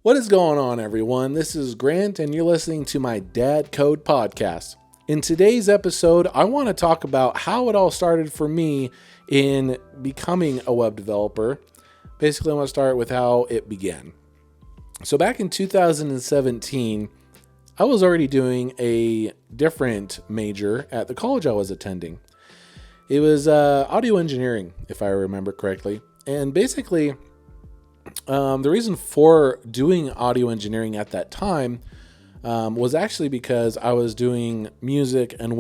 What is going on, everyone? This is Grant, and you're listening to my DadCode Podcast. In today's episode, I want to talk about how it all started for me in becoming a web developer. Basically, I want to start with how it began. So back in 2017, I was already doing a different major at the college I was attending. It was audio engineering, if I remember correctly. And basically, the reason for doing audio engineering at that time was actually because I was doing music and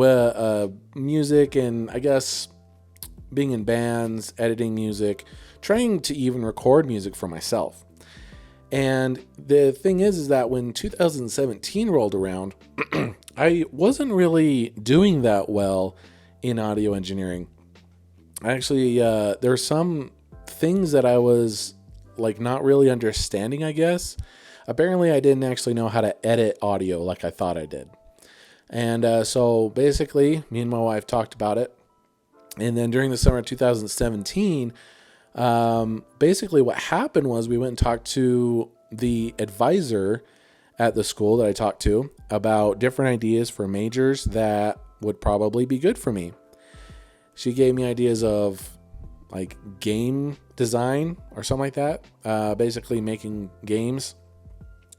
I guess being in bands, editing music, trying to even record music for myself. And the thing is that when 2017 rolled around, I wasn't really doing that well in audio engineering. Actually, there were some things that I was not really understanding, I guess. Apparently, I didn't actually know how to edit audio like I thought I did. And so basically, me and my wife talked about it. And then during the summer of 2017, basically what happened was we went and talked to the advisor at the school that I talked to about different ideas for majors that would probably be good for me. She gave me ideas of game design or something like that. Basically making games,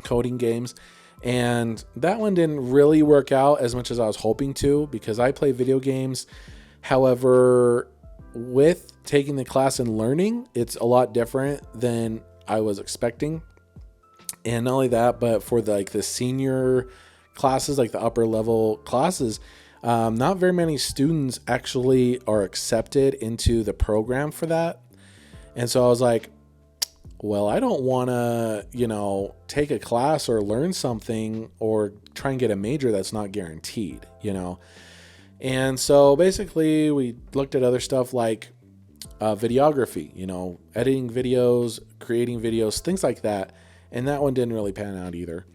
coding games. And that one didn't really work out as much as I was hoping to because I play video games. However, with taking the class and learning, it's a lot different than I was expecting. And not only that, but for the senior classes, like the upper level classes, not very many students actually are accepted into the program for that. And so I was like, well, I don't want to, take a class or learn something or try and get a major that's not guaranteed, And so basically we looked at other stuff like videography, editing videos, creating videos, things like that. And that one didn't really pan out either.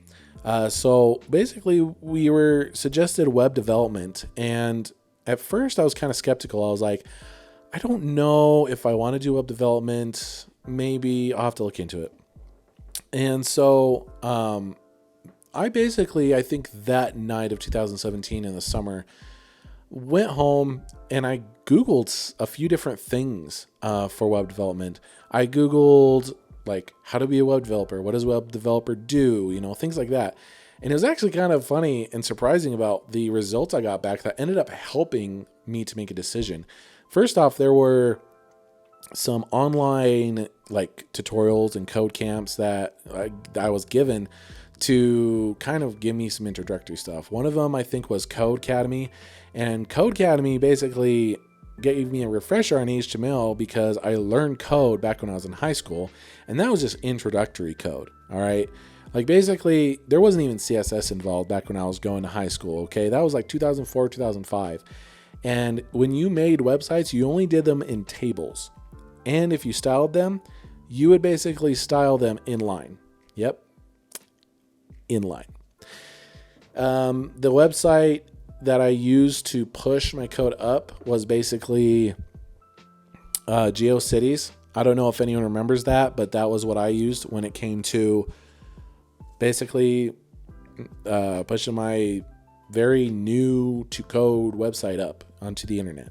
So basically we were suggested web development. And at first I was kind of skeptical. I was like, I don't know if I want to do web development. Maybe I'll have to look into it. And so I think that night of 2017 in the summer, went home and I Googled a few different things for web development. I Googled how to be a web developer. What does a web developer do? Things like that. And it was actually kind of funny and surprising about the results I got back that ended up helping me to make a decision. First off, there were some online tutorials and code camps that I was given to kind of give me some introductory stuff. One of them I think was Code Academy, and Code Academy basically gave me a refresher on HTML because I learned code back when I was in high school, and that was just introductory code. All right. Basically there wasn't even CSS involved back when I was going to high school. Okay. That was 2004, 2005. And when you made websites, you only did them in tables. And if you styled them, you would basically style them inline. Yep. Inline. The website that I used to push my code up was basically GeoCities. I don't know if anyone remembers that, but that was what I used when it came to basically pushing my very new to code website up onto the internet,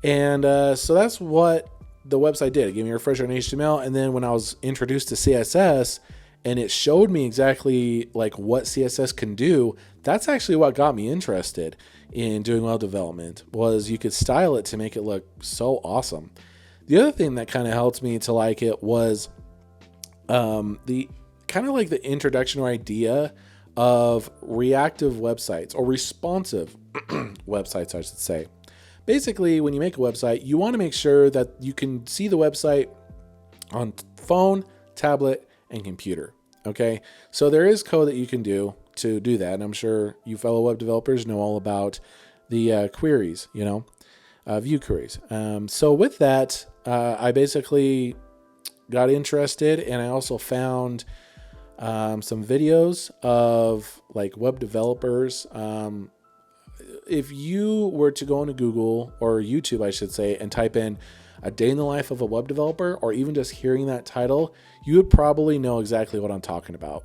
And so that's what the website did. It gave me a refresher on HTML. And then when I was introduced to CSS and it showed me exactly what CSS can do, that's actually what got me interested in doing web development, was you could style it to make it look so awesome. The other thing that kind of helped me to like it was the kind of the introduction or idea of reactive websites or responsive websites, I should say. Basically, when you make a website, you want to make sure that you can see the website on phone, tablet, and computer. Okay, so there is code that you can do to do that, and I'm sure you fellow web developers know all about the queries, view queries. So with that, I basically got interested, and I also found some videos of web developers. If you were to go into Google or YouTube, I should say, and type in A Day in the Life of a Web Developer, or even just hearing that title, you would probably know exactly what I'm talking about.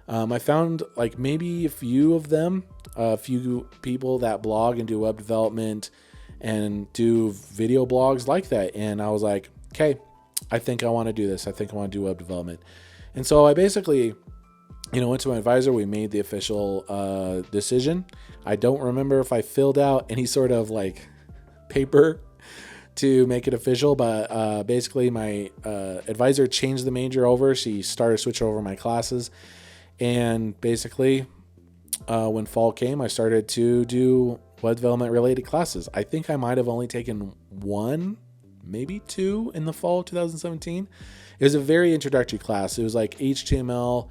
I found like maybe a few of them, a few people that blog and do web development and do video blogs like that. And I was like, okay, I think I want to do this. I think I want to do web development. And so I basically, went to my advisor. We made the official decision. I don't remember if I filled out any sort of like paper to make it official, but basically my advisor changed the major over. She started switching over my classes. And basically, when fall came, I started to do web development related classes. I think I might have only taken one, maybe two in the fall of 2017. It was a very introductory class. It was like HTML.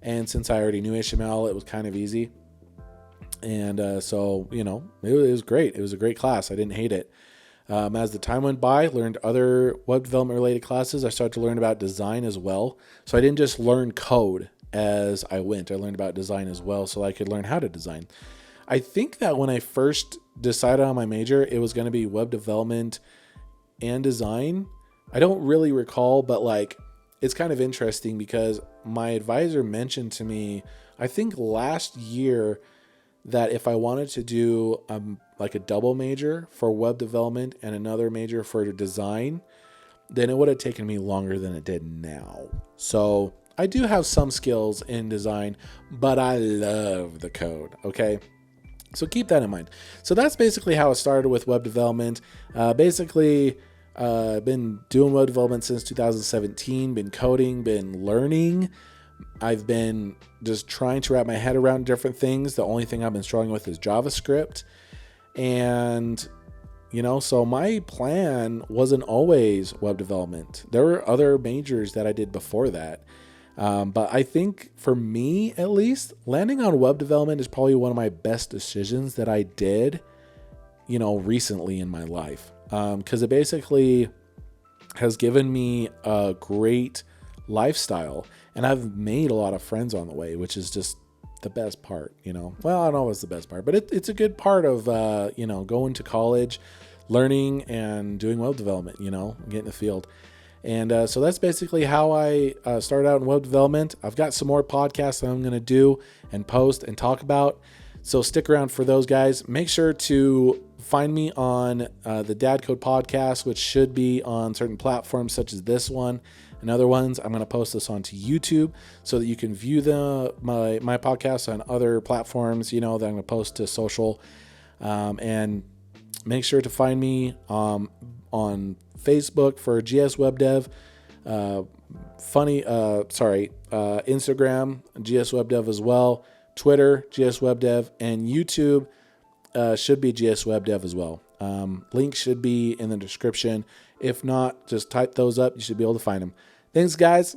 And since I already knew HTML, it was kind of easy. And so, it was great. It was a great class. I didn't hate it. As the time went by, learned other web development related classes. I started to learn about design as well. So I didn't just learn code as I went. I learned about design as well, so I could learn how to design. I think that when I first decided on my major, it was going to be web development and design. I don't really recall, but like it's kind of interesting because my advisor mentioned to me, I think last year, that if I wanted to do like a double major for web development and another major for design, then it would have taken me longer than it did now. So I do have some skills in design, but I love the code, okay? So keep that in mind. So that's basically how it started with web development. Basically, been doing web development since 2017, been coding, been learning. I've been just trying to wrap my head around different things. The only thing I've been struggling with is JavaScript. And so my plan wasn't always web development. There were other majors that I did before that. But I think for me, at least, landing on web development is probably one of my best decisions that I did, recently in my life. Because it basically has given me a great lifestyle, and I've made a lot of friends on the way, which is just the best part, Well, I don't know if it's the best part, but it's a good part of, going to college, learning and doing web development, getting in the field. And so that's basically how I started out in web development. I've got some more podcasts that I'm going to do and post and talk about. So stick around for those, guys. Make sure to find me on the DadCode Podcast, which should be on certain platforms such as this one and other ones. I'm going to post this onto YouTube so that you can view my podcast on other platforms, that I'm going to post to social. And make sure to find me on Facebook for GS Web Dev, Instagram, GS Web Dev as well, Twitter, GS Web Dev, and YouTube should be GS Web Dev as well. Links should be in the description. If not, just type those up. You should be able to find them. Thanks, guys.